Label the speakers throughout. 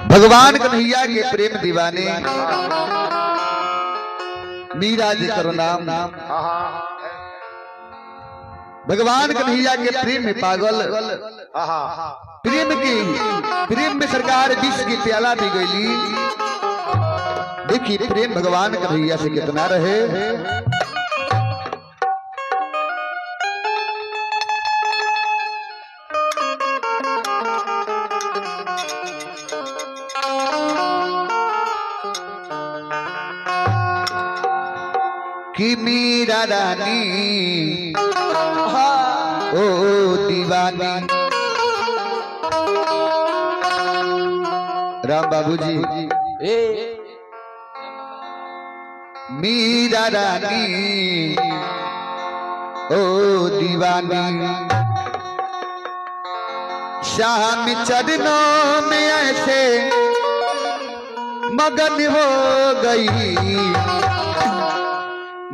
Speaker 1: भगवान कन्हैया के प्रेम दीवाने मीरा जी करो नाम नाम भगवान कन्हैया के प्रेम में पागल प्रेम में सरकार विष की प्याला भी गईली। देखिए प्रेम भगवान कन्हैया से कितना रहे। कि मीरा रानी ओ दीवानी। राम बाबूजी मीरा रानी ओ दीवानी। शाम चरणों में ऐसे मगन हो गई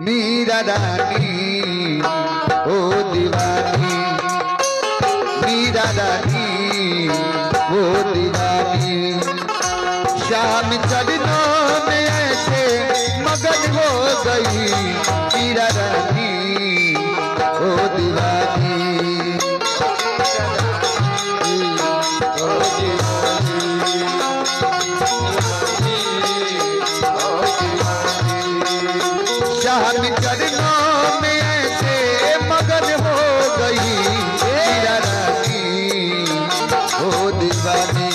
Speaker 1: मीरा रानी ओ दीवानी। मीरा रानी ओ दीवानी। शाम चरणों में ऐसे मगन हो गई मीरा रानी ओ दीवानी। शाम चरणों में ऐसे मगन हो गई मीरा रानी ओ दीवानी।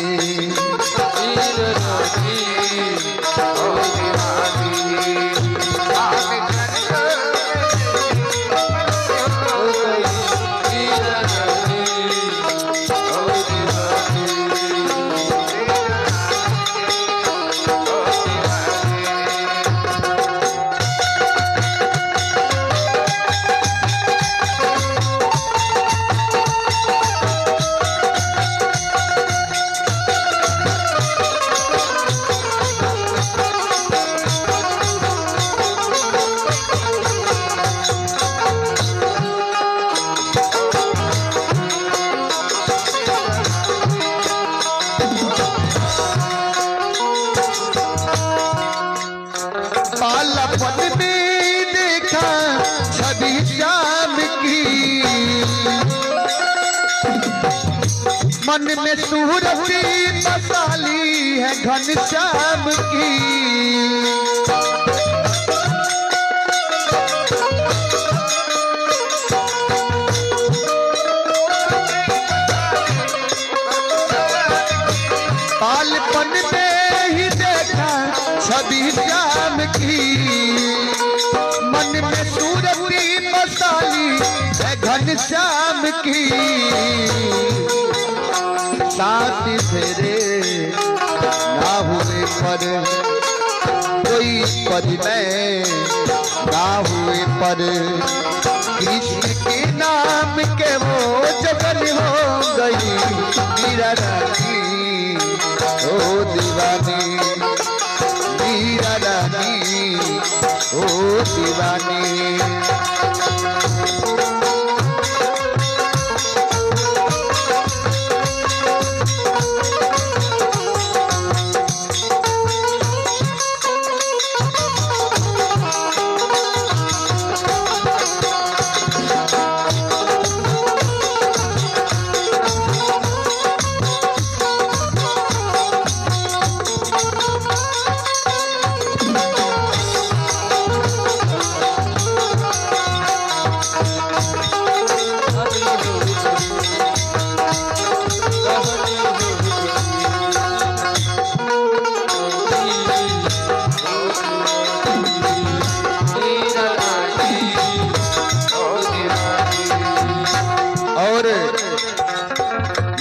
Speaker 1: बालपन में देखा छवि श्याम की मन में सूरती मसाली है घनश्याम की। बालपन में ही देखा छवि श्याम की मन में सूरती मसाली है घनश्याम की। साथ फेरे ना हुए पर कोई पद में ना हुए पर कृष्ण के नाम के वो जगन हो गई मीरा रानी ओ दीवानी। मीरा रानी ओ दीवानी।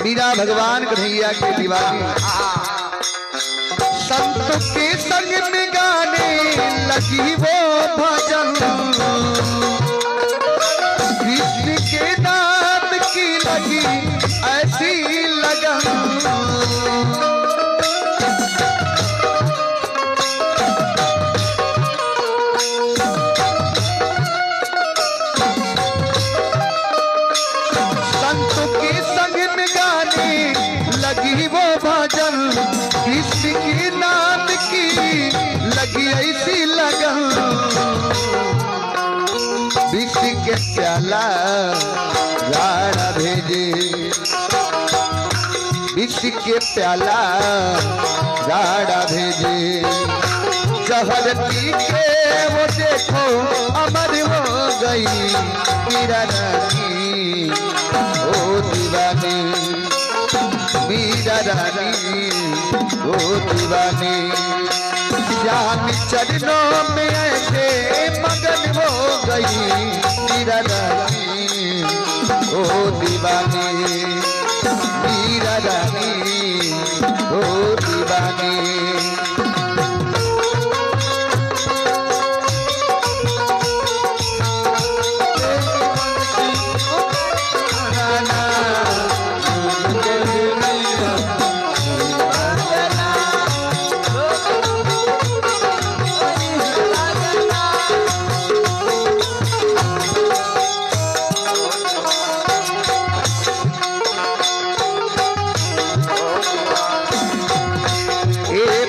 Speaker 1: मीरा भगवान कन्हैया के दीवानी। संत के संग में गाने लगी वो भजन कृष्ण के नाम की लगी ऐसी लगन। संत के संग में गाने लगी वो भजन किसी की नाम की लगी ऐसी लगन, विष के प्याला गाड़ा भेजे, विष के प्याला गाड़ा भेजे, जहर पी के वो देखो अमर हो गई मीरा रानी, ओ दीवानी मीरा रानी, ओ दीवानी। श्याम चरणों में ऐसे मगन हो गई मीरा रानी, ओ दीवानी मीरा रानी, ओ दीवानी।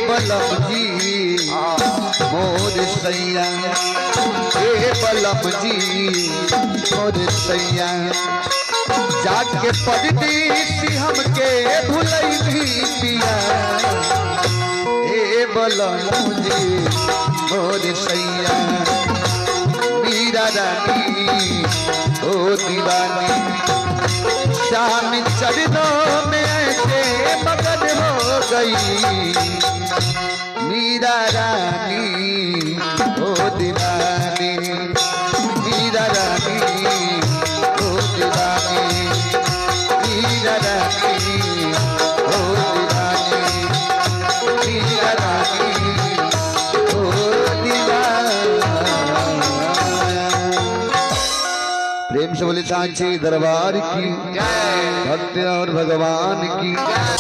Speaker 1: बलम जी मोर सैया, हे बलम जी मोर सैया, जाके परदेसी हमके भुलई भी पिया, हे बलम जी मोर सैया, मीरा रानी, ओ दीवानी। शाम चरणों में ऐसे मगन हो गई मीरा रानी, ओ दीवानी मीरा रानी, ओ दीवानी मीरा रानी, ओ दीवानी मीरा रानी, ओ दीवानी। प्रेम से बोले सांची दरबार की, भक्त और भगवान की।